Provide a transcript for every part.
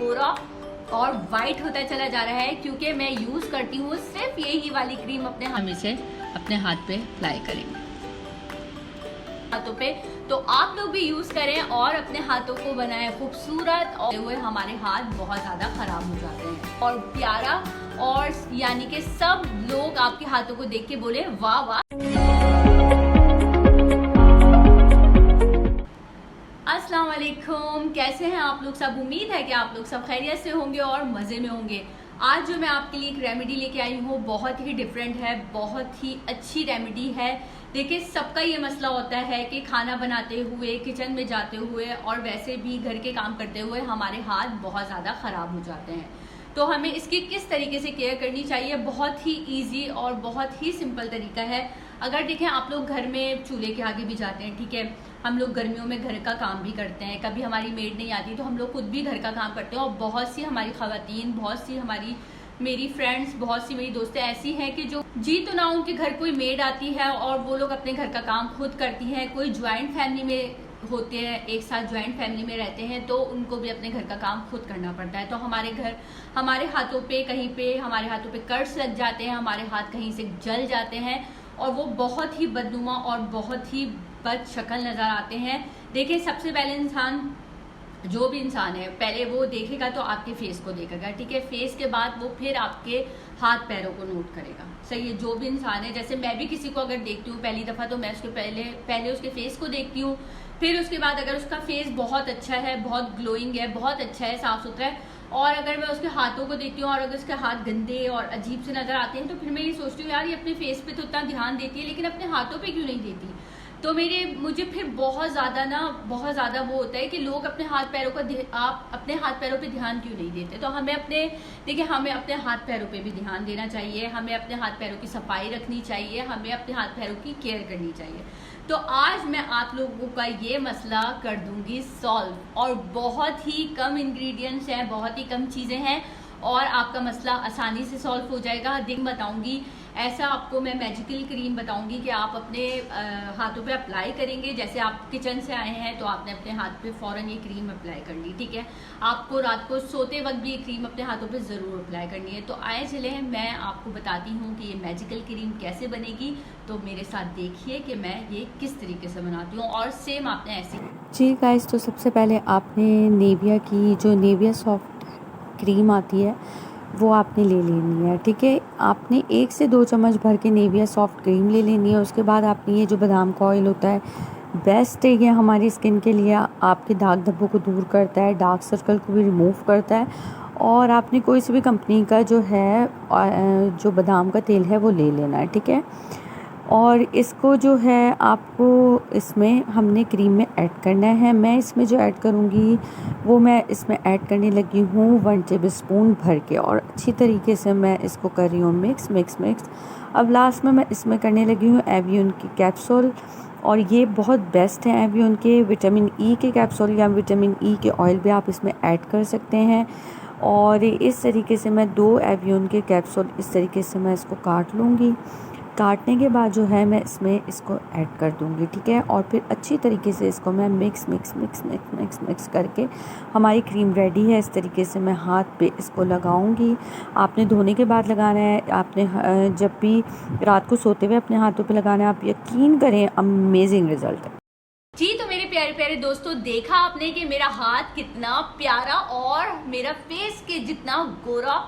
गोरा और वाइट होता चला जा रहा है, क्योंकि मैं यूज करती हूँ सिर्फ यही वाली क्रीम अपने हाथ। हम इसे अपने हाथ पे अप्लाई करेंगे हाथों पे, तो आप लोग भी यूज करें और अपने हाथों को बनाएं खूबसूरत। और हुए हमारे हाथ बहुत ज्यादा खराब हो जाते हैं और प्यारा, और यानी कि सब लोग आपके हाथों को देख के बोले वाह वाह। अस्सलाम वालेकुम, कैसे हैं आप लोग सब? उम्मीद है कि आप लोग सब खैरियत से होंगे और मजे में होंगे। आज जो मैं आपके लिए एक रेमेडी लेके आई हूँ बहुत ही डिफरेंट है, बहुत ही अच्छी रेमेडी है। देखिए, सबका ये मसला होता है कि खाना बनाते हुए, किचन में जाते हुए और वैसे भी घर के काम करते हुए हमारे हाथ बहुत ज़्यादा ख़राब हो जाते हैं। तो हमें इसकी किस तरीके से केयर करनी चाहिए, बहुत ही इजी और बहुत ही सिंपल तरीका है। अगर देखें, आप लोग घर में चूल्हे के आगे भी जाते हैं, ठीक है, हम लोग गर्मियों में घर का काम भी करते हैं, कभी हमारी मेड नहीं आती तो हम लोग खुद भी घर का काम करते हैं। और बहुत सी हमारी ख़वातीन, बहुत सी मेरी फ्रेंड्स, बहुत सी मेरी दोस्तें ऐसी हैं कि जो जी तो ना उनके घर कोई मेड आती है और वो लोग अपने घर का काम खुद करती हैं। कोई ज्वाइंट फैमिली में होते हैं, एक साथ ज्वाइंट फैमिली में रहते हैं, तो उनको भी अपने घर का काम खुद करना पड़ता है। तो हमारे हाथों पे कहीं पे हमारे हाथों पे कर्स लग जाते हैं, हमारे हाथ कहीं से जल जाते हैं और वो बहुत ही बदनुमा और बहुत ही बद शक्ल नज़र आते हैं। देखिए, सबसे पहले जो भी इंसान है, पहले वो देखेगा तो आपके फेस को देखेगा, ठीक है। फेस के बाद वो फिर आपके हाथ पैरों को नोट करेगा, सही है। जो भी इंसान है, जैसे मैं भी किसी को अगर देखती हूँ पहली दफ़ा, तो मैं उसके पहले उसके फेस को देखती हूँ, फिर उसके बाद अगर उसका फेस बहुत अच्छा है, बहुत ग्लोइंग है, बहुत अच्छा है, साफ सुथरा है, और अगर मैं उसके हाथों को देखती हूँ और अगर उसके हाथ गंदे और अजीब से नज़र आते हैं, तो फिर मैं ये सोचती हूँ, यार ये अपने फेस पे तो इतना ध्यान देती है, लेकिन अपने हाथों पे क्यों नहीं देती। तो मुझे फिर बहुत ज़्यादा वो होता है कि लोग अपने हाथ पैरों का आप अपने हाथ पैरों पे ध्यान क्यों नहीं देते। तो हमें अपने हाथ पैरों पे भी ध्यान देना चाहिए, हमें अपने हाथ पैरों की सफाई रखनी चाहिए, हमें अपने हाथ पैरों की केयर करनी चाहिए। तो आज मैं आप लोगों का ये मसला कर दूंगी सॉल्व, और बहुत ही कम इंग्रेडिएंट्स हैं, बहुत ही कम चीज़ें हैं और आपका मसला आसानी से सॉल्व हो जाएगा। दिन बताऊंगी, ऐसा आपको मैं मैजिकल क्रीम बताऊंगी कि आप अपने हाथों पे अप्लाई करेंगे। जैसे आप किचन से आए हैं तो आपने अपने हाथ पे फ़ौरन ये क्रीम अप्लाई करनी, ठीक है। आपको रात को सोते वक्त भी ये क्रीम अपने हाथों पे ज़रूर अप्लाई करनी है। तो आए चले मैं आपको बताती हूँ कि ये मैजिकल क्रीम कैसे बनेगी। तो मेरे साथ देखिए कि मैं ये किस तरीके से बनाती हूँ, और सेम आपने ऐसी जी गाइस, तो सबसे पहले आपने नेविया सॉफ्ट क्रीम आती है वो आपने ले लेनी है, ठीक है। आपने 1 से 2 चम्मच भर के नेविया सॉफ्ट क्रीम ले लेनी है। उसके बाद आपने ये जो बादाम का ऑयल होता है, बेस्ट है ये हमारी स्किन के लिए, आपके दाग धब्बों को दूर करता है, डार्क सर्कल को भी रिमूव करता है। और आपने कोई सी भी कंपनी का जो बादाम का तेल है वो ले लेना है, ठीक है। और इसको जो है आपको इसमें हमने क्रीम में ऐड करना है। मैं इसमें जो ऐड करूँगी वो मैं इसमें ऐड करने लगी हूँ 1 टेबल स्पून भर के, और अच्छी तरीके से मैं इसको कर रही हूँ मिक्स। अब लास्ट में मैं इसमें करने लगी हूँ एवियन की कैप्सूल, और ये बहुत बेस्ट है एवियन के विटामिन ई के कैप्सूल या विटामिन ई के ऑयल भी आप इसमें ऐड कर सकते हैं। और इस तरीके से मैं 2 एवियन के कैप्सूल इस तरीके से मैं इसको काट लूँगी। काटने के बाद जो है मैं इसमें इसको ऐड कर दूंगी, ठीक है। और फिर अच्छी तरीके से इसको मैं मिक्स करके हमारी क्रीम रेडी है। इस तरीके से मैं हाथ पे इसको लगाऊंगी। आपने धोने के बाद लगाना है, आपने जब भी रात को सोते हुए अपने हाथों पे लगाना है। आप यकीन करें, अमेजिंग रिजल्ट है। जी। तो मेरे प्यारे प्यारे दोस्तों, देखा आपने कि मेरा हाथ कितना प्यारा और मेरा फेस के जितना गोरा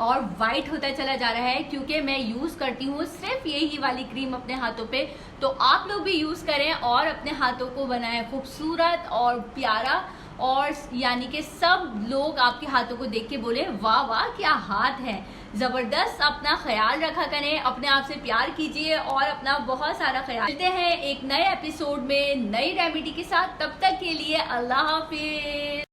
और वाइट होता चला जा रहा है, क्योंकि मैं यूज करती हूँ सिर्फ यही वाली क्रीम अपने हाथों पे। तो आप लोग भी यूज करें और अपने हाथों को बनाएं खूबसूरत और प्यारा, और यानी कि सब लोग आपके हाथों को देख के बोले वाह वाह क्या हाथ है, जबरदस्त। अपना ख्याल रखा करें, अपने आप से प्यार कीजिए और अपना बहुत सारा ख्याल। मिलते हैं एक नए एपिसोड में नई रेमेडी के साथ, तब तक के लिए अल्लाह हाफिज।